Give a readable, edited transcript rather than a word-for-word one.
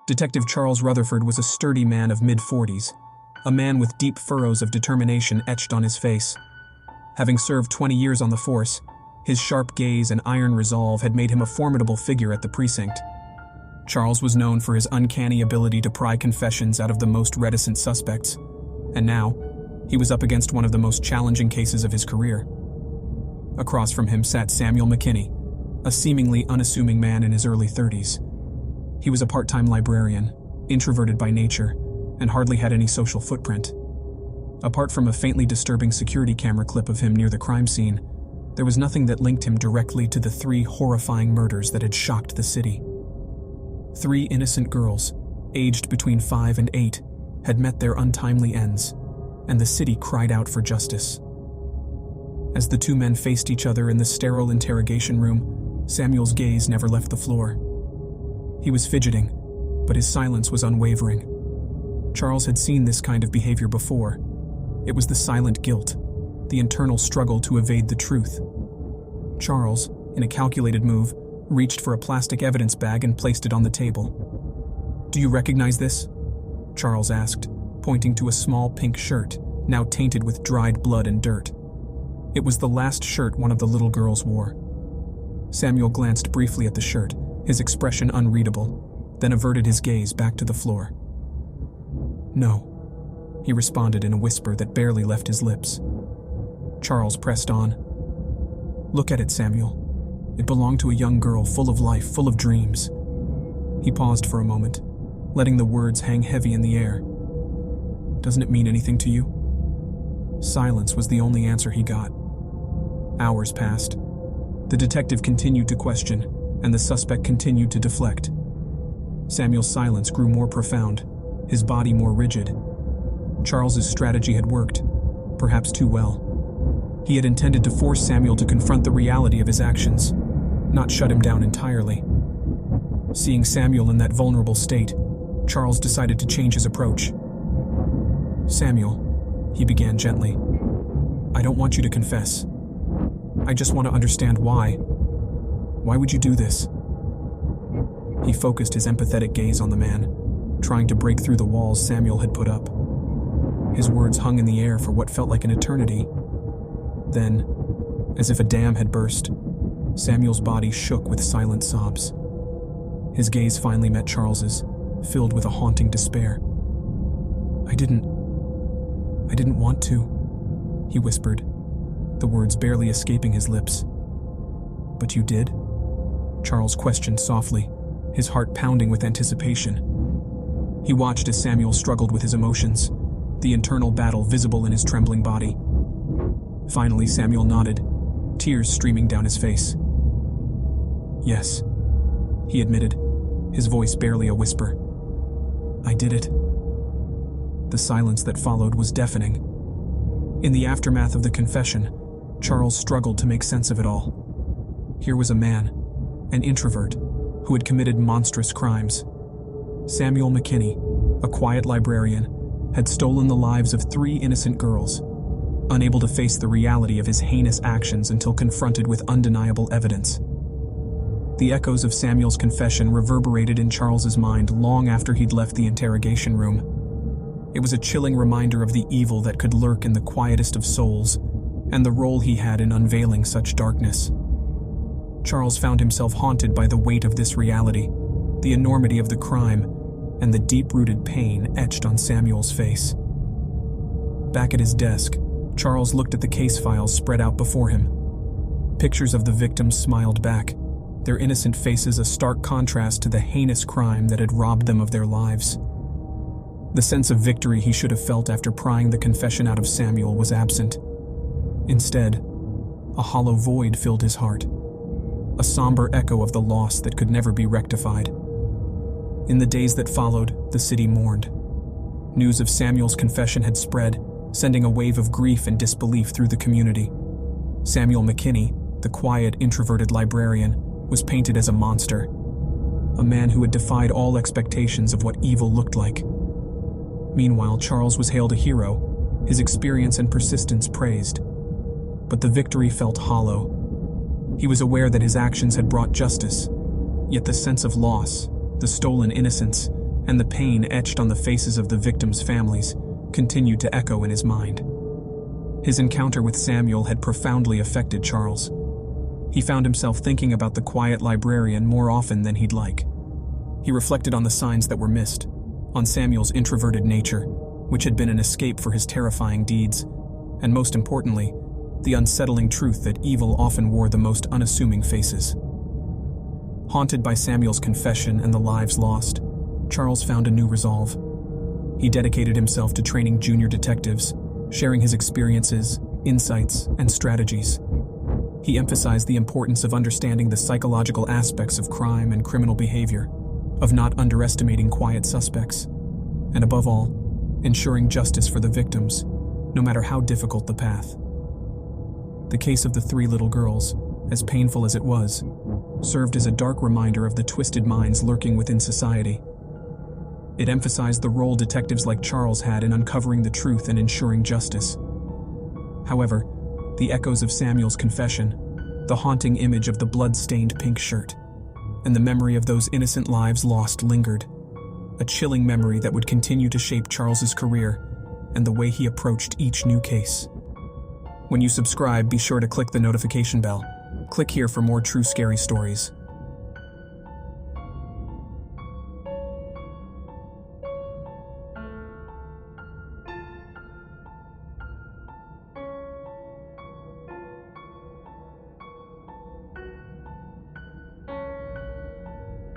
Detective Charles Rutherford was a sturdy man of mid-40s, a man with deep furrows of determination etched on his face. Having served 20 years on the force, his sharp gaze and iron resolve had made him a formidable figure at the precinct. Charles was known for his uncanny ability to pry confessions out of the most reticent suspects, and now, he was up against one of the most challenging cases of his career. Across from him sat Samuel McKinney, a seemingly unassuming man in his early 30s. He was a part-time librarian, introverted by nature, and hardly had any social footprint. Apart from a faintly disturbing security camera clip of him near the crime scene, there was nothing that linked him directly to the 3 horrifying murders that had shocked the city. 3 innocent girls, aged between 5 and 8, had met their untimely ends, and the city cried out for justice. As the 2 men faced each other in the sterile interrogation room, Samuel's gaze never left the floor. He was fidgeting, but his silence was unwavering. Charles had seen this kind of behavior before. It was the silent guilt, the internal struggle to evade the truth. Charles, in a calculated move, reached for a plastic evidence bag and placed it on the table. "Do you recognize this?" Charles asked, pointing to a small pink shirt, now tainted with dried blood and dirt. It was the last shirt one of the little girls wore. Samuel glanced briefly at the shirt, his expression unreadable, then averted his gaze back to the floor. "No," he responded in a whisper that barely left his lips. Charles pressed on. "Look at it, Samuel. It belonged to a young girl full of life, full of dreams." He paused for a moment, letting the words hang heavy in the air. "Doesn't it mean anything to you?" Silence was the only answer he got. Hours passed. The detective continued to question, and the suspect continued to deflect. Samuel's silence grew more profound, his body more rigid. Charles's strategy had worked, perhaps too well. He had intended to force Samuel to confront the reality of his actions, not shut him down entirely. Seeing Samuel in that vulnerable state, Charles decided to change his approach. "Samuel," he began gently, "I don't want you to confess. I just want to understand why. Why would you do this?" He focused his empathetic gaze on the man, trying to break through the walls Samuel had put up. His words hung in the air for what felt like an eternity. Then, as if a dam had burst, Samuel's body shook with silent sobs. His gaze finally met Charles's, filled with a haunting despair. I didn't want to," he whispered, the words barely escaping his lips. "But you did?" Charles questioned softly, his heart pounding with anticipation. He watched as Samuel struggled with his emotions, the internal battle visible in his trembling body. Finally, Samuel nodded, tears streaming down his face. "Yes," he admitted, his voice barely a whisper. "I did it." The silence that followed was deafening. In the aftermath of the confession, Charles struggled to make sense of it all. Here was a man, an introvert, who had committed monstrous crimes. Samuel McKinney, a quiet librarian, had stolen the lives of 3 innocent girls, unable to face the reality of his heinous actions until confronted with undeniable evidence. The echoes of Samuel's confession reverberated in Charles's mind long after he'd left the interrogation room. It was a chilling reminder of the evil that could lurk in the quietest of souls, and the role he had in unveiling such darkness. Charles found himself haunted by the weight of this reality, the enormity of the crime, and the deep-rooted pain etched on Samuel's face. Back at his desk, Charles looked at the case files spread out before him. Pictures of the victims smiled back, their innocent faces a stark contrast to the heinous crime that had robbed them of their lives. The sense of victory he should have felt after prying the confession out of Samuel was absent. Instead, a hollow void filled his heart, a somber echo of the loss that could never be rectified. In the days that followed, the city mourned. News of Samuel's confession had spread, sending a wave of grief and disbelief through the community. Samuel McKinney, the quiet, introverted librarian, was painted as a monster, a man who had defied all expectations of what evil looked like. Meanwhile, Charles was hailed a hero, his experience and persistence praised. But the victory felt hollow. He was aware that his actions had brought justice, yet the sense of loss, the stolen innocence, and the pain etched on the faces of the victims' families continued to echo in his mind. His encounter with Samuel had profoundly affected Charles. He found himself thinking about the quiet librarian more often than he'd like. He reflected on the signs that were missed, on Samuel's introverted nature, which had been an escape for his terrifying deeds, and most importantly, the unsettling truth that evil often wore the most unassuming faces. Haunted by Samuel's confession and the lives lost, Charles found a new resolve. He dedicated himself to training junior detectives, sharing his experiences, insights, and strategies. He emphasized the importance of understanding the psychological aspects of crime and criminal behavior, of not underestimating quiet suspects, and above all, ensuring justice for the victims, no matter how difficult the path. The case of the 3 little girls, as painful as it was, served as a dark reminder of the twisted minds lurking within society. It emphasized the role detectives like Charles had in uncovering the truth and ensuring justice. However, the echoes of Samuel's confession, the haunting image of the blood-stained pink shirt, and the memory of those innocent lives lost lingered, a chilling memory that would continue to shape Charles's career and the way he approached each new case. When you subscribe, be sure to click the notification bell. Click here for more true scary stories.